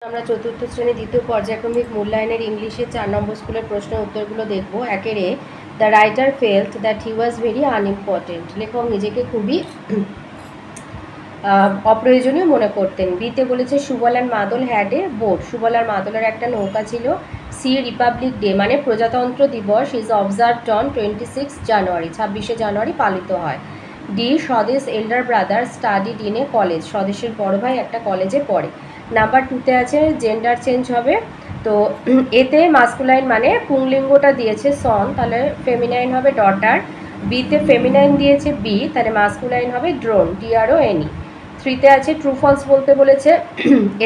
আমরা চতুর্থ শ্রেণী দ্বিতীয় পর্যায়ক্রমিক মূল্যায়নের ইংলিশের 4 নম্বর স্কুলের প্রশ্নের উত্তরগুলো দেখব। একেরে the writer felt that he was very unimportant. লেখক নিজেকে খুবই অপ্রয়োজনীয় মনে করতেন। বিতে বলেছে Subal and Madal had a boat. Subal আর মাদলের একটা নৌকা ছিল। সি রিপাবলিক ডে মানে প্রজাতন্ত্র দিবস ইজ অবজার্ভড অন 26 জানুয়ারি, 26শে জানুয়ারি পালিত হয়। D Swadesh elder brother studied in a college. স্বদেশের বড় ভাই একটা কলেজে পড়ে। নাম্বার 2তে আছে জেন্ডার চেঞ্জ হবে। তো এতে মাস্কুলাইন মানে পুংলিঙ্গটা দিয়েছে সন, তাহলে ফেমিনাইন হবে ডটার। বিতে ফেমিনাইন দিয়েছে বি, তাহলে মাস্কুলাইন হবে ড্রোন, DRONE। 3তে আছে ট্রু ফলস বলতে বলেছে।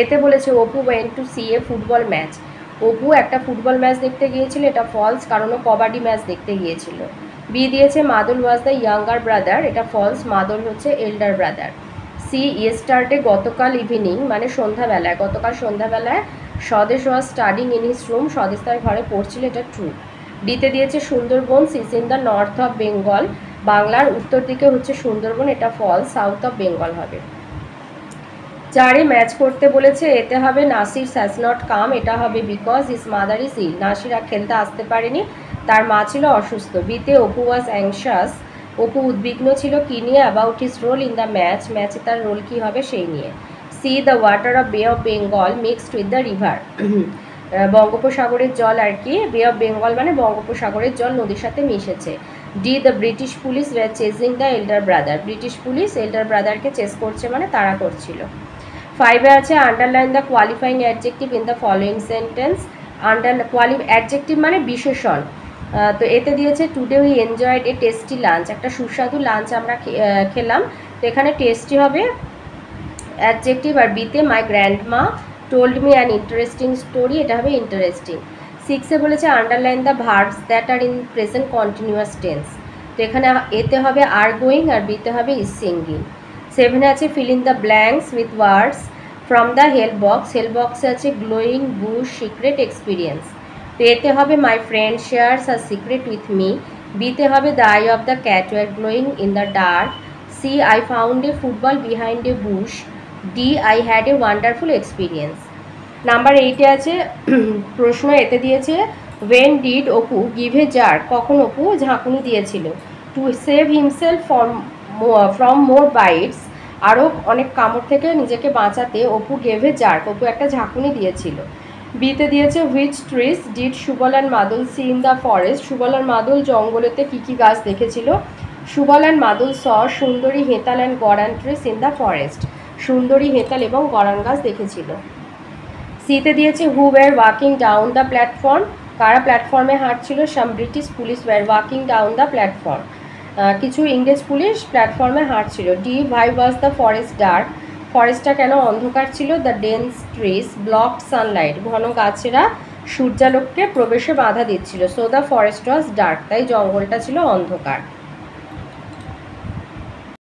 এতে বলেছে Apu went to see a football match. Apu একটা ফুটবল ম্যাচ দেখতে গিয়েছিল, এটা ফলস, কারণ ও কবাডি ম্যাচ দেখতে গিয়েছিল। বি দিয়েছে মাদল ওয়াজ দ্য ইয়াঙ্গার ব্রাদার, এটা ফলস, মাদল হচ্ছে এল্ডার ব্রাদার। সি ইয়েস্টারডে গতকাল ইভিনিং মানে সন্ধ্যাবেলায়, গতকাল সন্ধ্যাবেলায় স্বদেশ was studying in his room, স্বদেশ তার ঘরে পড়ছিল, এটা ট্রু। ডিতে দিয়েছে Sundarban is in the north of Bengal, বাংলার উত্তর দিকে হচ্ছে সুন্দরবন, এটা ফলস, সাউথ অফ বেঙ্গল হবে। 4এ ম্যাচ করতে বলেছে। এতে হবে নাসির হ্যাজ নট কাম, এটা হবে because his mother is ill, Nasir খেলতে আসতে পারেনি, তার মা ছিল অসুস্থ। বিতে অপু ওয়াজ অ্যাংশাস, অপু উদ্বিগ্ন ছিল কি নিয়ে, about his role in the match, ম্যাচে তার রোল কী হবে সেই নিয়ে। See the water of bay of Bengal mixed with the river, বঙ্গোপসাগরের জল আর কি, বে অফ বেঙ্গল মানে বঙ্গোপসাগরের জল নদীর সাথে মিশেছে। D the British police were chasing the elder brother, British police elder ব্রাদারকে চেস করছে মানে তারা করছিল। 5এ আছে underline the qualifying adjective in the following sentence. Adjective মানে বিশেষণ। তো এতে দিয়েছে today we enjoyed a tasty lunch, একটা সুস্বাদু লাঞ্চ আমরা খেলাম, তো এখানে টেস্টি হবে অ্যাডজেক্টিভ। আর বিতে my grandma told me an interesting story, এটা হবে ইন্টারেস্টিং। 6এ বলেছে underline the verbs that are in present continuous tense, তো এখানে এতে হবে আর গোয়িং আর বিতে হবে ইজ সিঙ্গিং। 7এ আছে fill in the blanks with words from the help box, help বক্সে আছে গ্লোয়িং, বুশ, সিক্রেট, এক্সপিরিয়েন্স, তো এতে হবে my friend shares her secret with me. বিতে হবে the eye of the cat were glowing in the dark. C I found a football behind a bush. D I had a wonderful experience. Number 8এ আছে প্রশ্ন, এতে দিয়েছে when did Apu give a jerk, কখন অপু ঝাঁকুনি দিয়েছিল। To save himself from more bites, আরও অনেক কামড় থেকে নিজেকে বাঁচাতে Apu gave a jerk, Apu একটা ঝাঁকুনি দিয়েছিল। বিতে দিয়েছে which trees did Subal and Madal see in the forest, Subal আর মাদল জঙ্গলেতে কী কী গাছ দেখেছিল। Subal and Madal saw sundari, hetal and goran trees in the forest, সুন্দরী, হেতাল এবং গরান গাছ দেখেছিল। সিতে দিয়েছে who were walking down the platform, কারা প্ল্যাটফর্মে হাঁটছিল। Some British police were walking down the platform, কিছু ইংরেজ পুলিশ প্ল্যাটফর্মে হাঁটছিল। D why was the forest dark, ফরেস্টটা কেন অন্ধকার ছিল। The dense trees blocked sunlight, ঘন গাছেরা সূর্যালোককে প্রবেশে বাধা দিচ্ছিল। So the forest was dark, তাই জঙ্গলটা ছিল অন্ধকার।